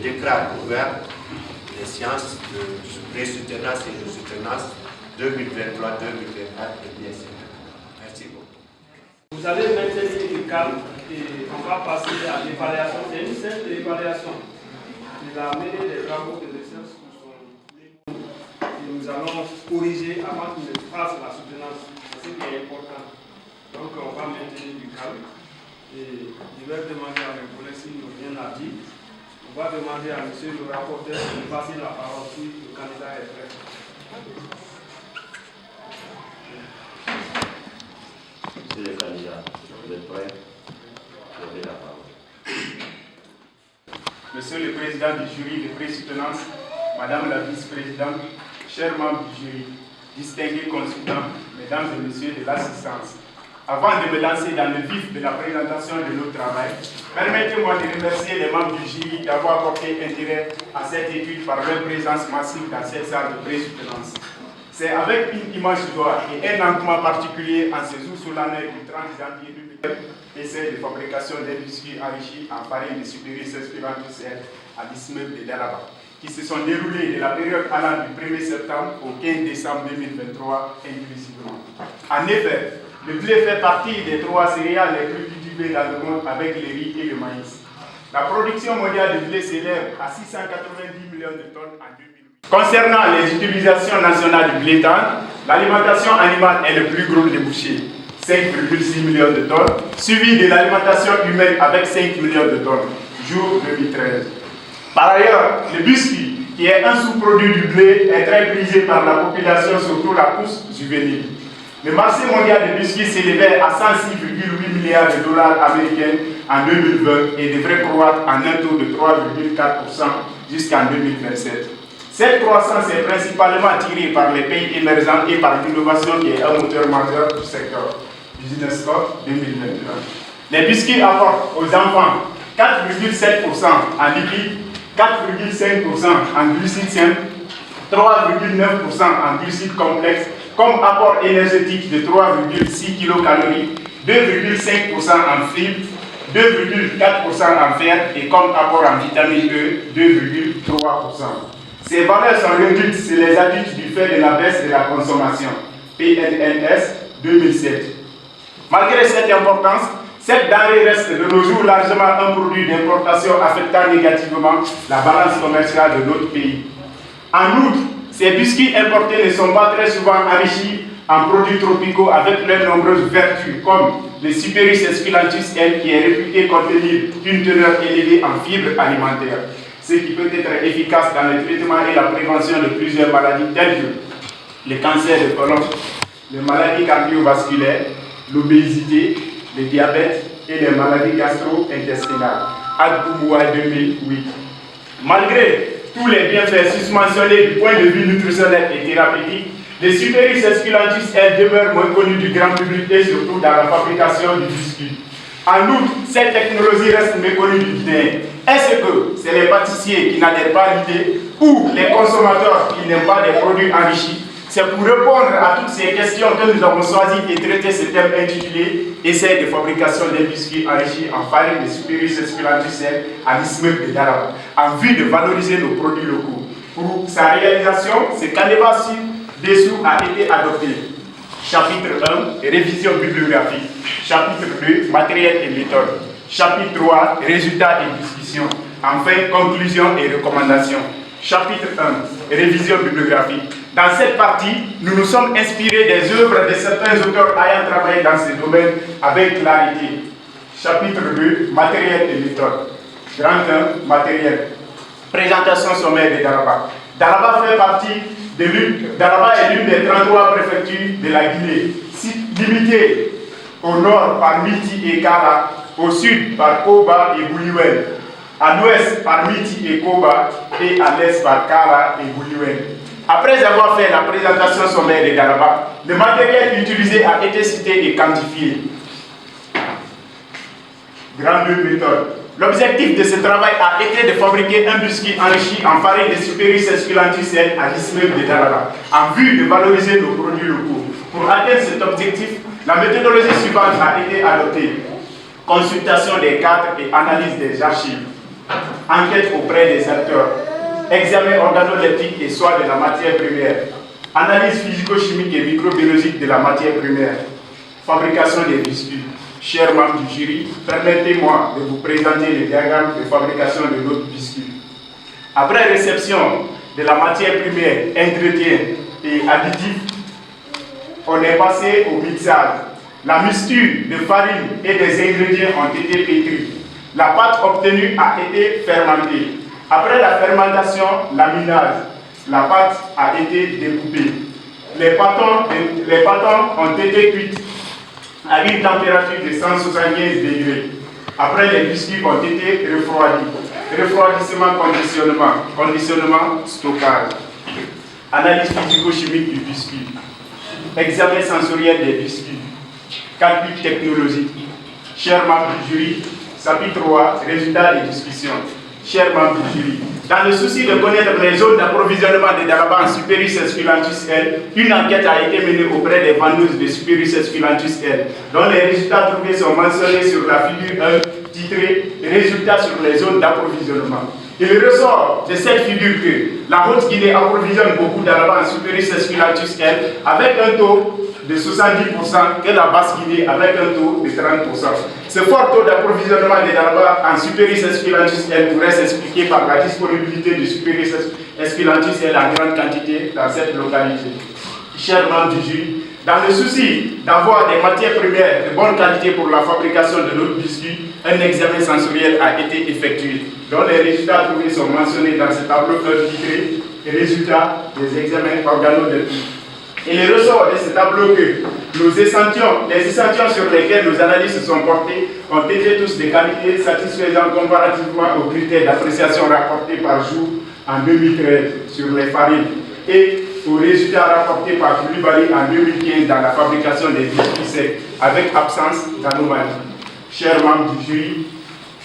déclare ouvert les séances de pré-soutenance et de soutenance 2023-2024 et bien sûr. Merci beaucoup. Vous avez maintenu le calme et on va passer à l'évaluation. C'est une simple évaluation de la mêlée des travaux de recherche qui sont et nous allons corriger avant qu'il ne fasse la soutenance. C'est ce qui est important. Donc on va maintenir du calme et je vais demander à mes collègues s'ils n'ont rien à dire. On va demander à monsieur le rapporteur de passer la parole si le candidat est prêt. Monsieur le candidat, vous êtes prêt? Vous avez la parole. Monsieur le président du jury de pré-soutenance, madame la vice-présidente, chers membres du jury, distingués consultants, mesdames et messieurs de l'assistance, avant de me lancer dans le vif de la présentation de notre travail, permettez-moi de remercier les membres du jury d'avoir porté intérêt à cette étude par leur présence massive dans cette salle de pré-soutenance. C'est avec une image d'or et un engouement particulier en ces jours solennels du 30 janvier 2020, essai de fabrication des biscuits enrichis en farine de Superius Espirantus à l'immeuble de Dalaba, qui se sont déroulés de la période allant du 1er septembre au 15 décembre 2023 inclusivement. En effet, le blé fait partie des 3 céréales les plus cultivées dans le monde avec le riz et le maïs. La production mondiale de blé s'élève à 690 millions de tonnes en 2008. Concernant les utilisations nationales du blé tendre, l'alimentation animale est le plus gros débouché, 5,6 millions de tonnes, suivi de l'alimentation humaine avec 5 millions de tonnes, jour 2013. Par ailleurs, le biscuit, qui est un sous-produit du blé, est très prisé par la population, surtout la pousse juvénile. Le marché mondial des biscuits s'élevait à 106,8 milliards de dollars américains en 2020 et devrait croître en un taux de 3,4% jusqu'en 2027. Cette croissance est principalement tirée par les pays émergents et par l'innovation qui est un moteur majeur du secteur. Business Code 2021. Les biscuits apportent aux enfants 4,7% en liquide, 4,5% en glucides simples, 3,9% en glucides complexes, comme apport énergétique de 3,6 kcal, 2,5% en fibres, 2,4% en fer et comme apport en vitamine E, 2,3%. Ces valeurs sont réduites sur les adultes du fait de la baisse de la consommation, PNNS 2007. Malgré cette importance, cette denrée reste de nos jours largement un produit d'importation affectant négativement la balance commerciale de notre pays. En outre, ces biscuits importés ne sont pas très souvent enrichis en produits tropicaux avec leurs nombreuses vertus, comme le Superius Esculentus L, qui est réputé contenir une teneur élevée en fibres alimentaires, ce qui peut être efficace dans le traitement et la prévention de plusieurs maladies telles que le cancer de côlon, les maladies cardiovasculaires, l'obésité, le diabète et les maladies gastro-intestinales. Adboumouai 2008. Malgré tous les bienfaits susmentionnés du point de vue nutritionnel et thérapeutique, le Superius Esculentus L demeure moins connu du grand public et surtout dans la fabrication du biscuit. En outre, cette technologie reste méconnue du Guinéen. Est-ce que c'est les pâtissiers qui n'adhèrent pas à l'idée ou les consommateurs qui n'aiment pas des produits enrichis? C'est pour répondre à toutes ces questions que nous avons choisi de traiter ce thème intitulé « Essai de fabrication des biscuits enrichis en farine de Superius Esculentus L à l'immeuble de Dalaba » en vue de valoriser nos produits locaux. Pour sa réalisation, ce canevas ci-dessous a été adopté. Chapitre 1, révision bibliographique. Chapitre 2, matériel et méthode. Chapitre 3, résultats et discussions. Enfin, conclusions et recommandations. Chapitre 1, révision bibliographique. Dans cette partie, nous nous sommes inspirés des œuvres de certains auteurs ayant travaillé dans ce domaine avec clarité. Chapitre 2, matériel et méthode. Grand 1, matériel. Présentation sommaire de Dalaba. Dalaba fait partie de Dalaba est l'une des 33 préfectures de la Guinée, site limité au nord par Miti et Kara, au sud par Koba et Bouliouel, à l'ouest par Miti et Koba et à l'est par Kara et Bouliouel. Après avoir fait la présentation sommaire de Dalaba, le matériel utilisé a été cité et quantifié. Grande méthode. L'objectif de ce travail a été de fabriquer un biscuit enrichi en farine de Superius Esculentus L à l'immeuble de Dalaba, en vue de valoriser nos produits locaux. Pour atteindre cet objectif, la méthodologie suivante a été adoptée. Consultation des cadres et analyse des archives. enquête auprès des acteurs, examen organoleptique et soit de la matière première, analyse physico-chimique et microbiologique de la matière première, fabrication des biscuits. Chers membres du jury, permettez-moi de vous présenter le diagramme de fabrication de notre biscuit. Après réception de la matière première, ingrédients et additifs, on est passé au mixage. La mixture de farine et des ingrédients ont été pétris. La pâte obtenue a été fermentée. Après la fermentation, laminage, la pâte a été découpée. Les pâtons ont été cuits à une température de 175 degrés. Après, les biscuits ont été refroidis. Refroidissement, conditionnement, stockage. Analyse physico-chimique du biscuit. Examen sensoriel des biscuits. Calcul technologique. Chers membres du jury, chapitre 3, résultats et discussions. Chers membres du jury, dans le souci de connaître les zones d'approvisionnement de Dalaba en Superis Esculentus L, une enquête a été menée auprès des vendeuses de Superis Esculentus L, dont les résultats trouvés sont mentionnés sur la figure 1, titrée Résultats sur les zones d'approvisionnement. Il ressort de cette figure que la Haute-Guinée approvisionne beaucoup Dalaba en Superis Esculentus L avec un taux de 70% que la Basse-Guinée avec un taux de 30%. Ce fort taux d'approvisionnement de Dalaba en Superis Esculentus L pourrait s'expliquer par la disponibilité du Superis Esculentus L en grande quantité dans cette localité. Chers membres du jury, dans le souci d'avoir des matières premières de bonne qualité pour la fabrication de notre biscuit, un examen sensoriel a été effectué, dont les résultats trouvés sont mentionnés dans ce tableau titré Résultats des examens organoleptiques. Il ressort de ce tableau que les échantillons sur lesquels nos analyses se sont portées ont été tous de qualité satisfaisante comparativement aux critères d'appréciation rapportés par jour en 2013 sur les farines et aux résultats rapportés par Koulibaly en 2015 dans la fabrication des biscuits secs avec absence d'anomalies. Chers membres du jury,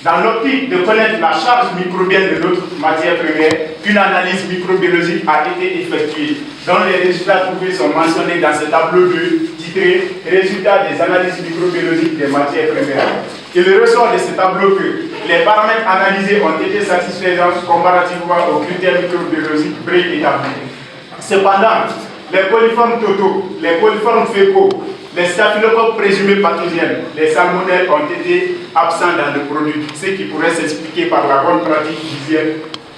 dans l'optique de connaître la charge microbienne de notre matière première, une analyse microbiologique a été effectuée, dont les résultats trouvés sont mentionnés dans ce tableau 2, titré Résultats des analyses microbiologiques des matières premières. Il ressort de ce tableau que les paramètres analysés ont été satisfaisants comparativement aux critères microbiologiques préétablis. Cependant, les coliformes totaux, les coliformes fécaux, les staphylocoques présumés pathogènes, les salmonelles ont été absents dans le produit, ce qui pourrait s'expliquer par la bonne pratique d'hygiène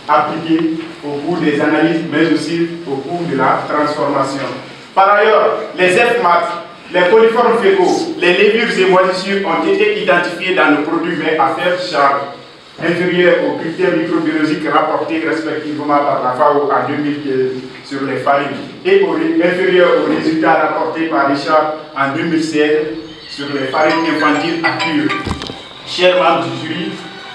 appliquée au cours des analyses, mais aussi au cours de la transformation. Par ailleurs, les FMAT, les coliformes fécaux, les levures et moisissures ont été identifiés dans le produit, mais à faible charge, inférieure aux critères microbiologiques rapportés respectivement par la FAO en 2015 sur les farines et inférieure aux résultats rapportés par Richard en 2016 sur les farines infantiles à cure. Chers membres du jury,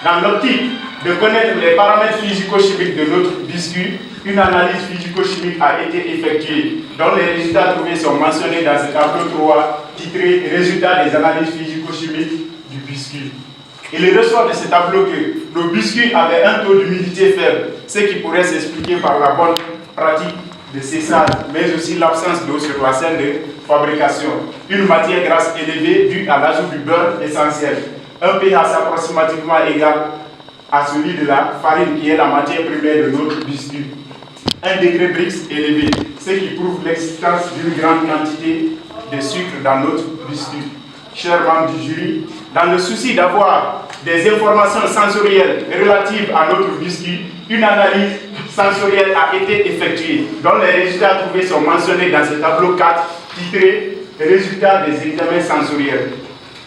dans l'optique de connaître les paramètres physico-chimiques de notre biscuit, une analyse physico-chimique a été effectuée, dont les résultats trouvés sont mentionnés dans ce tableau 3, titré Résultats des analyses physico-chimiques du biscuit. Il ressort de ce tableau que nos biscuits avaient un taux d'humidité faible, ce qui pourrait s'expliquer par la bonne pratique de séchage, mais aussi l'absence d'eau sur la scène de fabrication. Une matière grasse élevée due à l'ajout du beurre essentiel. Un pH approximativement égal à celui de la farine qui est la matière première de notre biscuit. Un degré Brix élevé, ce qui prouve l'existence d'une grande quantité de sucre dans notre biscuit. Chers membres du jury, dans le souci d'avoir des informations sensorielles relatives à notre biscuit, une analyse sensorielle a été effectuée, dont les résultats trouvés sont mentionnés dans ce tableau 4, titré Résultats des examens sensoriels.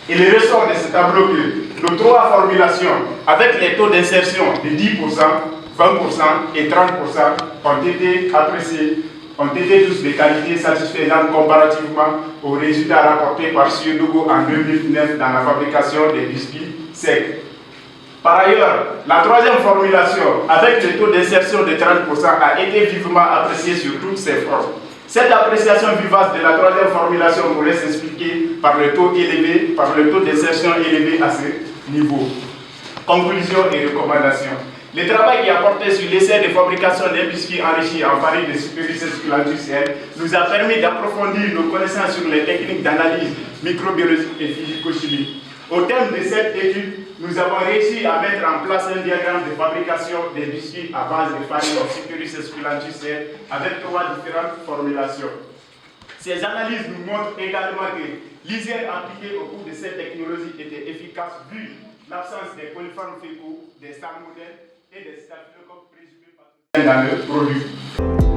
Il ressort de ce tableau que nos 3 formulations, avec les taux d'insertion de 10%, 20% et 30%, ont été appréciés, ont été tous de qualité satisfaisante comparativement aux résultats rapportés par Siodogo en 2009 dans la fabrication des biscuits secs. Par ailleurs, la 3e formulation, avec le taux d'insertion de 30%, a été vivement appréciée sur toutes ses formes. Cette appréciation vivace de la 3e formulation pourrait s'expliquer par le taux élevé, par le taux d'insertion élevé à ce niveau. Conclusion et recommandations. Le travail qui a porté sur l'essai de fabrication d'un biscuit enrichi en farine de Superis Esculentus L nous a permis d'approfondir nos connaissances sur les techniques d'analyse microbiologique et physico-chimique. Au terme de cette étude, nous avons réussi à mettre en place un diagramme de fabrication des biscuits à base de farine Oxypyrus esculentus avec 3 différentes formulations. Ces analyses nous montrent également que l'hygiène appliquée au cours de cette technologie était efficace vu l'absence des coliformes fécaux, des salmonelles et des staphylocoques présumés pathogènes dans le produit.